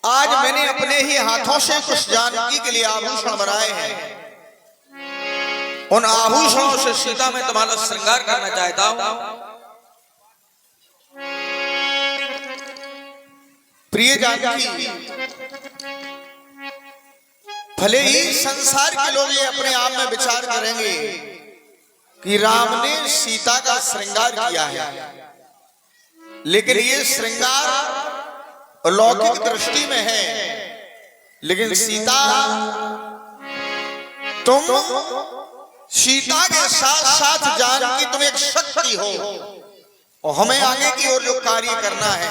आज मैंने अपने ही हाथों से कुछ जानकी के लिए आभूषण बनाए हैं। उन आभूषणों से सीता मैं तुम्हारा श्रृंगार करना चाहता हूं। प्रिय जानकी, भले ही संसार के लोग ये अपने आप में विचार करेंगे कि राम ने सीता का श्रृंगार किया है, लेकिन ये श्रृंगार लौकिक दृष्टि में है। लेकिन सीता, तुम सीता के साथ साथ जानकी तुम एक शक्ति हो, और हमें आगे की ओर जो कार्य करना है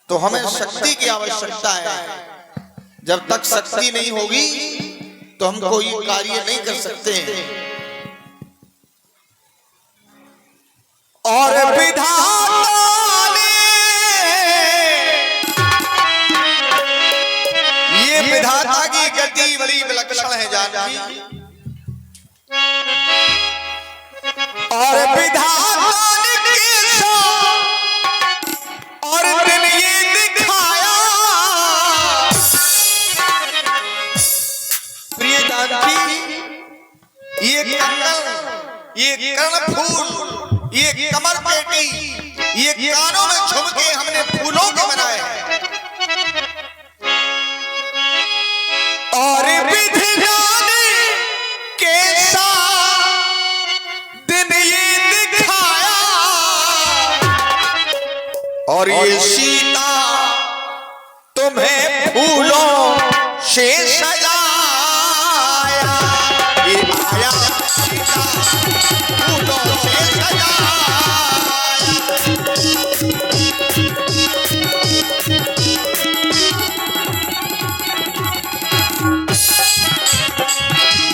तो हमें शक्ति की आवश्यकता है। जब तक शक्ति नहीं होगी तो हम कोई कार्य नहीं कर सकते हैं। और विधाता ने ये विधाता की गति बड़ी विलक्षण है जानकी। और विधाता ने कैसा और दिन ये दिखाया। प्रिय जानकी, ये कंगन, ये कर्णफूल, ये कमर पेटी, ये कानों में झुमके हमने फूलों के बनाए हैं। और विधि जाने कैसा दिन ये दिखाया। और ये सीता तुम्हें फूलों से सजाया। ये आया सीता फूलों से सजाया।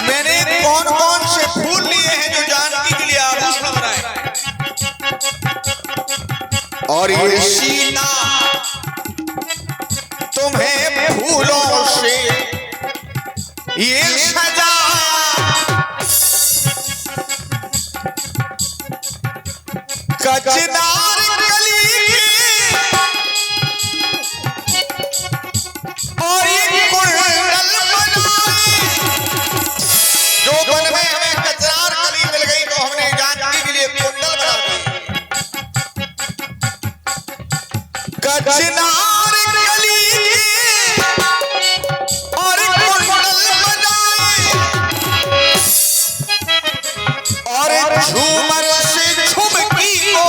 मैंने कौन कौन से फूल लिए हैं जो जानकी के लिए आभूषण बनाए। और ये सीता तुम्हें फूलों से ये सजाया। कचनार कली और ये कुंडल बनाए। जो वन में हमें कचनार कली मिल गई तो हमने जानकी के लिए कुंडल बना दिए। कचनार कली और कुंडल बनाए। और झूमर से झुमकी को,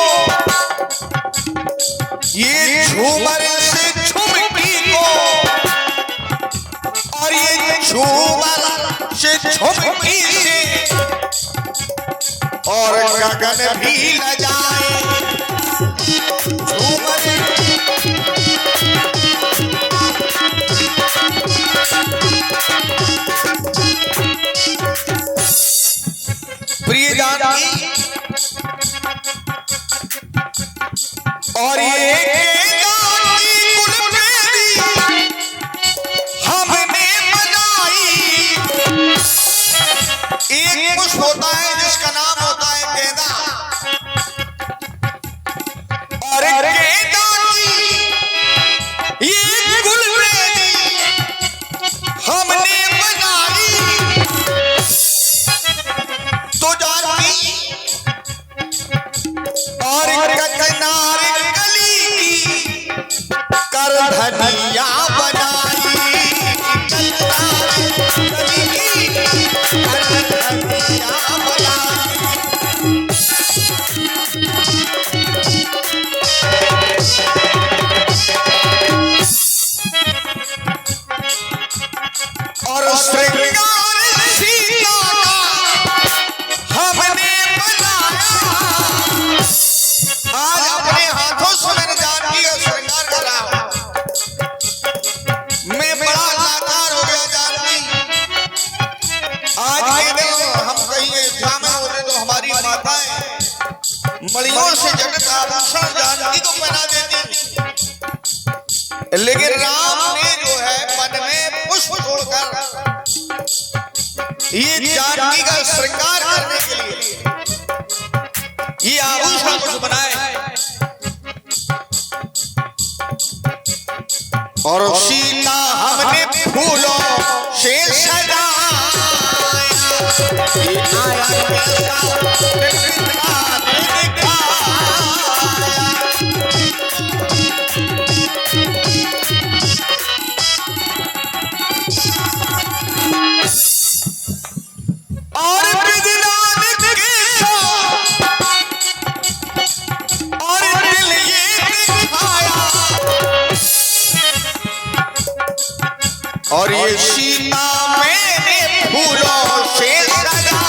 ये झूमर से झुमकी को, और ये झूमर से झुमकी से और गगन भी लजाए। झूमर प्रिय जानकी, और ये हमने बनाई। एक पुष्प होता है जिसका नाम होता है गेंदा। और गेंदा की ये गुलवेली हमने बनाई। तो जानकी, और कचनार कली की कर धनिया बनाई। कचनार कली की कर धनिया बनाई। और श्रृंगार सीता का हमने बनाया। आज अपने हाथों से मैंने जानकी का श्रृंगार करा। मैं बड़ा लाचार हो गया जानकी। आज के दिन हम कहीं जामे होते तो हमारी माताएं मणियों से जगत आभूषण जानकी को पहना देती, लेकिन राम ने जो है मन में पुष्प छोड़कर ये जानकी का श्रृंगार करने के लिए ये आभूषण कुछ बनाए। और सीता हमने फूलों से सजाया, आया कैसा कितना और बिजलान के और दिल ये दिखाया, और ये सीता मैंने फूलों से सजाया,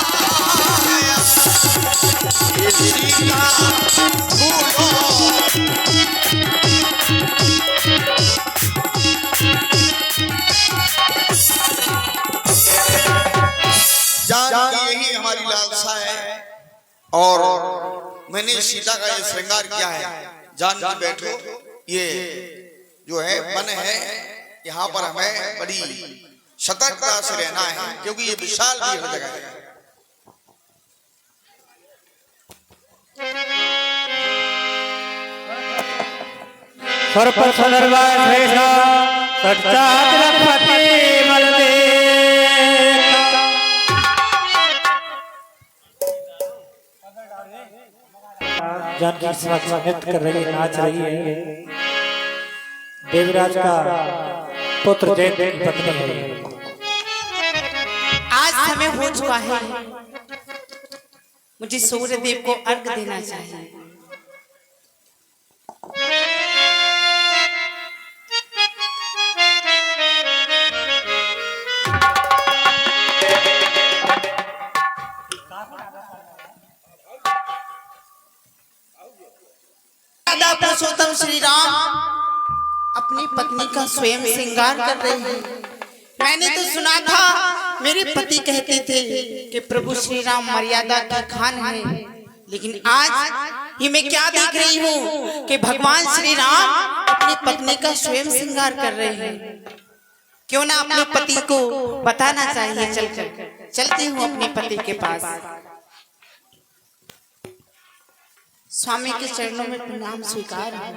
ये सीता फूलों यही हमारी लालसा है। और मैंने सीता का ये श्रृंगार किया है, जान के बैठो। ये जो है मन है, यहाँ पर हमें बड़ी सतर्कता से रहना है, क्योंकि ये विशाल भी हर जगह है। जानकी स्वागत कर रही है, नाच रही है। देवराज का पुत्र जयंत की पत्नी है। आज समय हो चुका है, मुझे सूर्य देव को अर्घ देना चाहिए। पुरुषोत्तम श्री राम अपनी पत्नी का स्वयं श्रृंगार कर रहे हैं। मैंने तो सुना था, मेरे पति कहते थे कि प्रभु श्री राम मर्यादा के खान है, लेकिन आज ये मैं क्या देख रही हूँ कि भगवान श्री राम अपनी पत्नी का स्वयं श्रृंगार कर रहे हैं। क्यों ना अपने पति को बताना चाहिए। चलती हूँ अपने पति के पास। स्वामी के चरणों में प्रणाम स्वीकार है।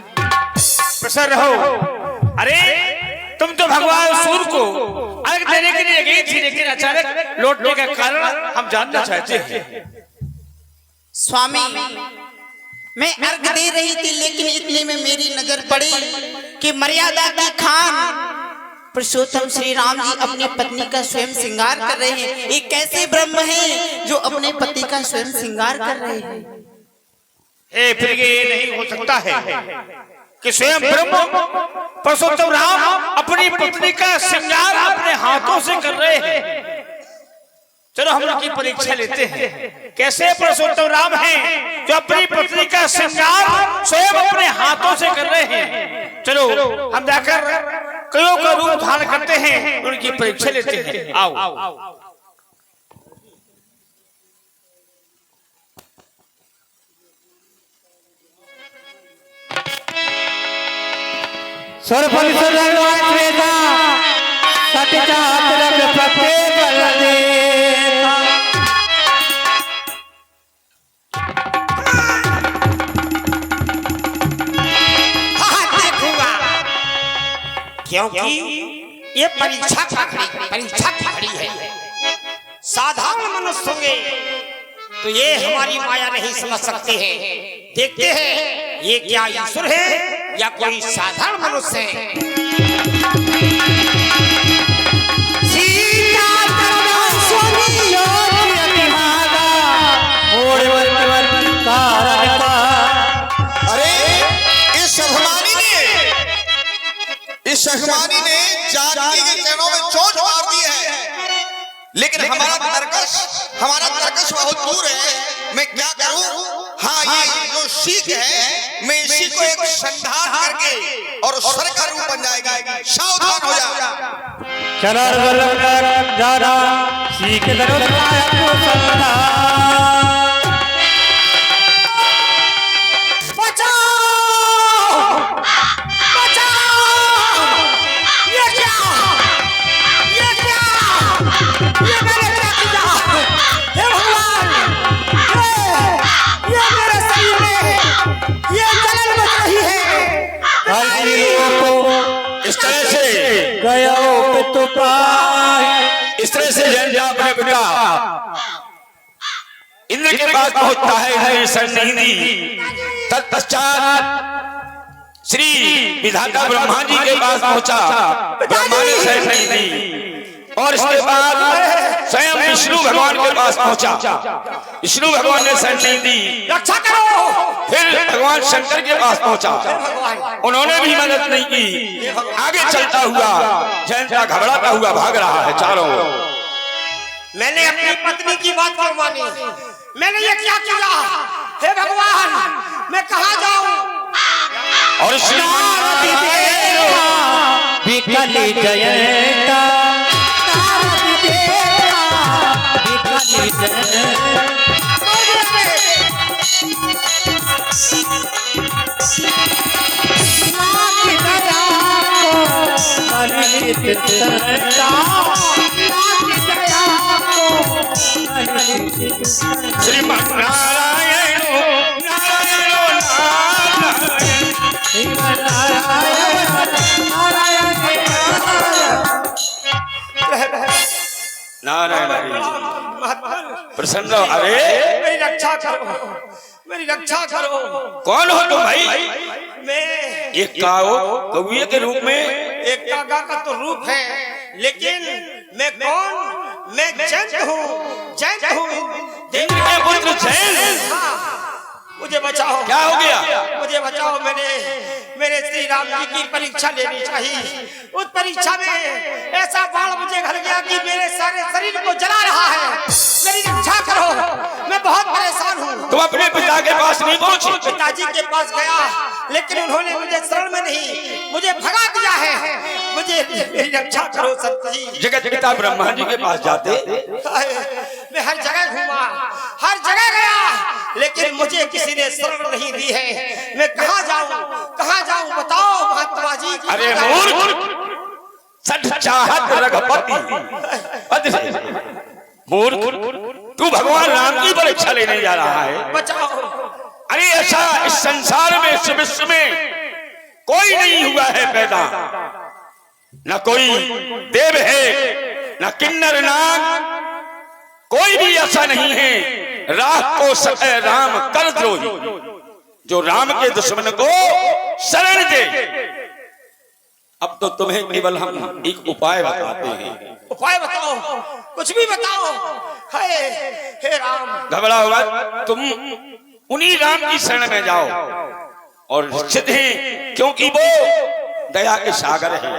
प्रसन्न रहो। अरे तुम तो भगवान सूर्य को अर्घ देने के लिए गई थी, लेकिन अचानक लौटने का कारण हम जानना चाहते हैं। स्वामी, मैं अर्घ दे रही थी, लेकिन इतने में मेरी नजर पड़ी कि मर्यादा की खान पुरुषोत्तम श्री राम जी अपनी पत्नी का स्वयं श्रृंगार कर रहे हैं। एक कैसे ब्रह्म है जो अपने पति का स्वयं श्रृंगार कर रहे हैं। फिर ये नहीं हो सकता है कि स्वयं ब्रह्म पुरुषोत्तम राम अपनी पत्नी का श्रृंगार अपने हाथों से कर रहे हैं। चलो हम उनकी परीक्षा लेते हैं। कैसे पुरुषोत्तम राम हैं जो अपनी पत्नी का श्रृंगार स्वयं अपने हाथों से कर रहे हैं। चलो हम जाकर कईयों का रूप धारण करते हैं, उनकी परीक्षा लेते हैं। आओ। सरफल सरवान वेदा सतचात रग पते बल देता। देखूंगा, क्योंकि ये परीक्षा की घड़ी है। साधारण मनुष्य होंगे तो ये हमारी माया नहीं समझ सकते हैं। देखते हैं ये क्या ईश्वर है या कोई साधारण मनुष्य है। अरे इस अभिमानी ने जानकी के चरणों में चोट मार दी है, लेकिन हमारा तर्कश बहुत दूर है। मैं क्या करूं? हाँ, ये जो सीख है, मैं इसी को एक संधान करके और स्वर का रूप बन जाएगा। सावधान हो जा। चला जाना सीख इस तरह से गयो पितु पाए। इस तरह से जैन अपने पिता इंद्र के पास पहुंचता है सन्निधि। तत्पश्चात श्री विधाता ब्रह्मा जी के पास पहुंचा, ब्रह्मा ने शरण नहीं दी। और इसके बाद स्वयं विष्णु भगवान के पास पहुंचा, विष्णु भगवान ने शरण नहीं दी, रक्षा करो। फिर भगवान शंकर के पास पहुंचा, उन्होंने भी मदद नहीं की। आगे चलता हुआ जयंता घबराता हुआ भाग रहा है चारों ओर। मैंने अपनी पत्नी की बात क्यों मानी? मैंने ये क्या किया? हे भगवान, मैं कहाँ जाऊं? और विकली जयंता श्रीमन नारायण नारायण प्रसन्न। अरे मेरी रक्षा करो, मेरी रक्षा करो। कौन हो तुम भाई? मैं एक काओ कौए के रूप में, एक कागा का तो रूप है, लेकिन मैं कौन? मैं जैन हूँ, जैन हूँ, इंद्र के पुत्र जैन। मुझे बचाओ। क्या हो गया? मुझे बचाओ। मेरे श्री राम जी की परीक्षा लेनी चाहिए। उस परीक्षा में ऐसा बाण मुझे घर गया कि मेरे सारे शरीर को जला रहा है। मेरी रक्षा करो, मैं बहुत परेशान हूँ। तुम अपने पिता के पास नहीं पहुंची? पिताजी के पास गया, लेकिन उन्होंने मुझे शरण में नहीं, मुझे भगा दिया है। मुझे मेरी रक्षा करो संत जी। जगत पिता ब्रह्मा जी के पास जाते, मैं हर जगह घूमा, हर जगह गया, लेकिन मुझे किसी ने शरण नहीं दी है। मैं कहाँ जाऊँ, कहाँ जाऊँ? बताओ महात्मा जी। अरे मूर्ख, सठ चाहत रघुपति मूर्ख, तू भगवान राम की परीक्षा लेने जा रहा है। बचाओ। अरे ऐसा इस संसार में, इस विश्व में कोई नहीं हुआ है पैदा, न कोई देव है, न किन्नर नाग, कोई भी ऐसा नहीं है। राह को सके राम कर द्रोही, जो राम के दुश्मन को शरण दे। अब तो तुम्हें केवल हम एक उपाय बताते हैं। उपाय बताओ, कुछ भी बताओ। हे राम, घबराओ मत, तुम उन्हीं राम की शरण में जाओ और निश्चित ही, क्योंकि वो दया के सागर है।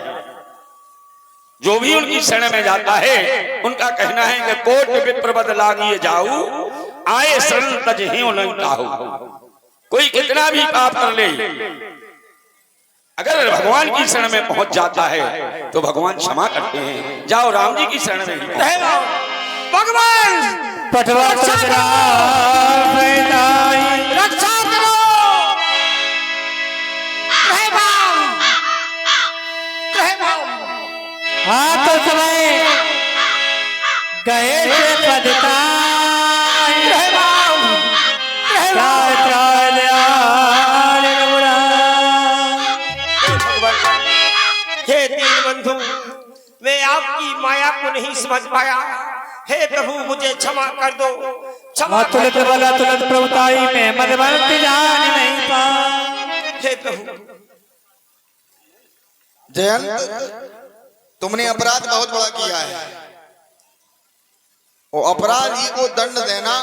जो भी उनकी शरण में जाता है, उनका कहना है कि कोट विप्र बद लागिए जाऊ, आए शरण तज ही नहीं ताहू। कोई कितना भी पाप कर ले, अगर भगवान की शरण में पहुंच जाता है तो भगवान क्षमा करते हैं। जाओ राम जी की शरण में। भगवान पटवा रक्षा करो। हाँ तो समय गए थे पदता हे दीन बंधु, मैं आपकी माया को नहीं समझ पाया। हे प्रभु, मुझे क्षमा कर दो, क्षमा कर तुलत दो। वाला तुलत प्रभुताई में मदवंत जान नहीं पा। हे प्रभु, जयंत, तुमने अपराध बहुत बड़ा किया है। वो अपराधी को दंड देना,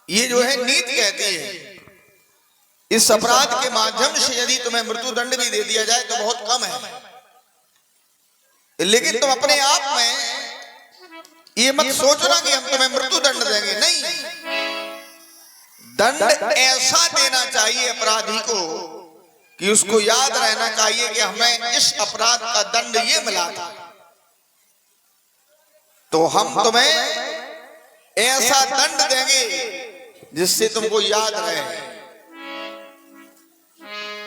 ये जो है नीति कहती है। इस अपराध के माध्यम से यदि तुम्हें मृत्यु दंड भी दे दिया जाए तो बहुत कम है, लेकिन तुम अपने आप में ये मत सोचना कि हम तुम्हें मृत्यु दंड देंगे। नहीं, दंड ऐसा देना चाहिए अपराधी को कि उसको याद रहना चाहिए कि हमें इस अपराध का दंड ये मिला था, तो हम तुम्हें ऐसा दंड देंगे जिससे तुमको याद रहे।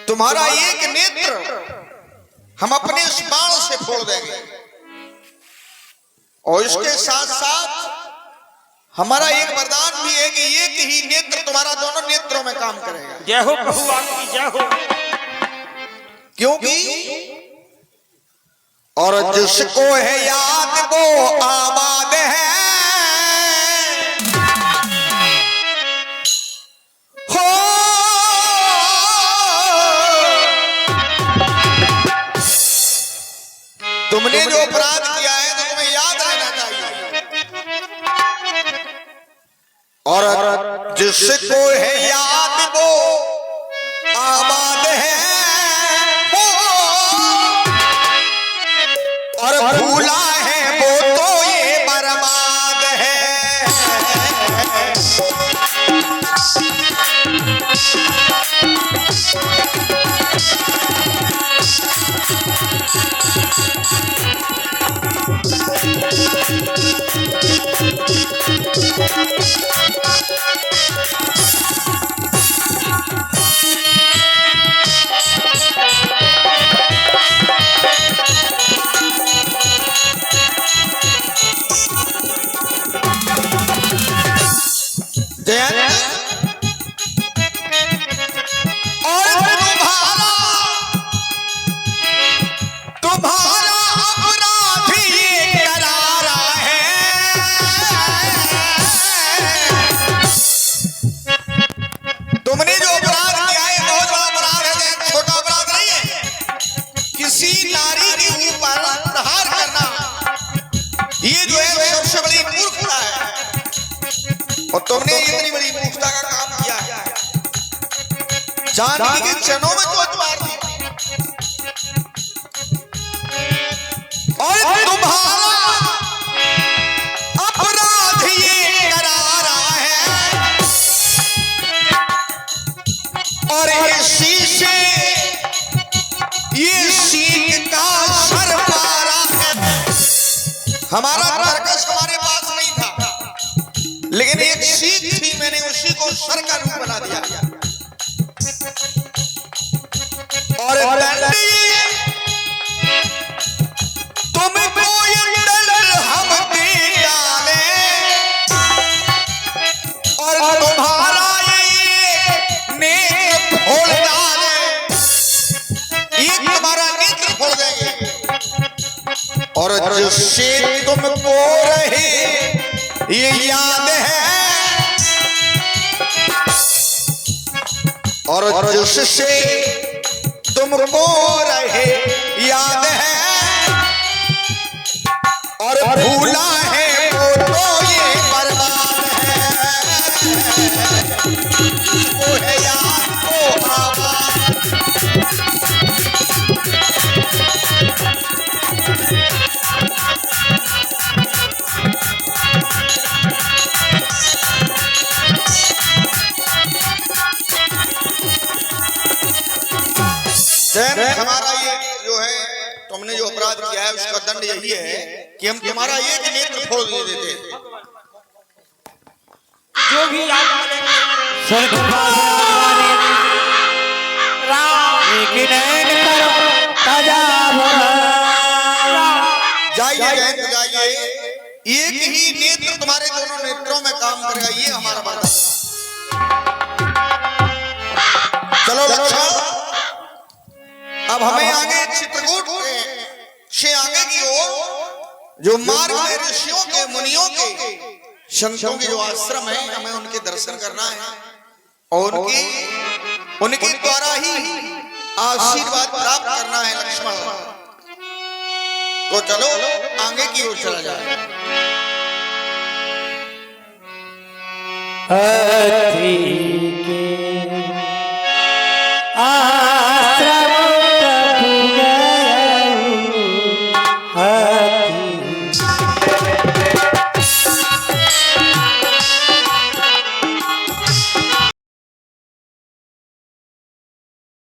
तुम्हारा एक नेत्र हम अपने इस बाण से फोड़ देंगे, और इसके साथ साथ हमारा एक वरदान भी है कि एक ही नेत्र तुम्हारा दोनों नेत्रों में काम करेगा। जय हो प्रभु, आपकी जय हो। क्योंकि और जिसको है याद वो आबाद है। हो तुमने जो अपराध किया है तो तुम्हें याद रहना चाहिए। और जिसको है याद वो आबाद है। हो और भूला है वो तो ये बर्बाद है। और तुम्हारा अपराध ये करारा है। तुमने जो अपराध किया है बहुत बड़ा अपराध है, छोटा अपराध नहीं है। किसी नारी के ऊपर प्रहार करना ये जो है सबसे बड़ी मूर्खता है। और तुमने इतनी बड़ी मूर्खता का काम किया है। जानकी के चरणों में चोट मार दी। और तुम्हारा अपराध ये करारा है। और इसी से ये सीख का सर पारा है। हमारा तर्कस हमारे पास नहीं था, लेकिन एक सीख थी, मैंने उसी को सर का रूप बना दिया। और दंड तुमको ये दंड हम दे डाले। और तुम्हारा ये नेत्र फोड़ डाले। ये तुम्हारा नेत्र फोड़ देंगे। और जिससे तुमको रहे ये याद है। और जिससे तुमको रहे याद है। और भूला है वो तो ये बर्बाद है। वो है याद वो आबाद। हमारा ये जो है तुमने जो अपराध किया है उसका दंड यही है कि हम तुम्हारा एक नेत्र फोड़ देते। जो भी जाइए जाइए, एक ही नेत्र तुम्हारे दोनों नेत्रों में काम करेगा, ये हमारा वादा। चलो लक्ष्मण, अब हमें आगे चित्रकूट से आगे की ओर जो मार्ग है ऋषियों के, मुनियों के, संतों के जो आश्रम है, हमें उनके दर्शन करना है और उनके द्वारा ही आशीर्वाद प्राप्त करना है लक्ष्मण। तो चलो आगे की ओर चला जाए। हाथी के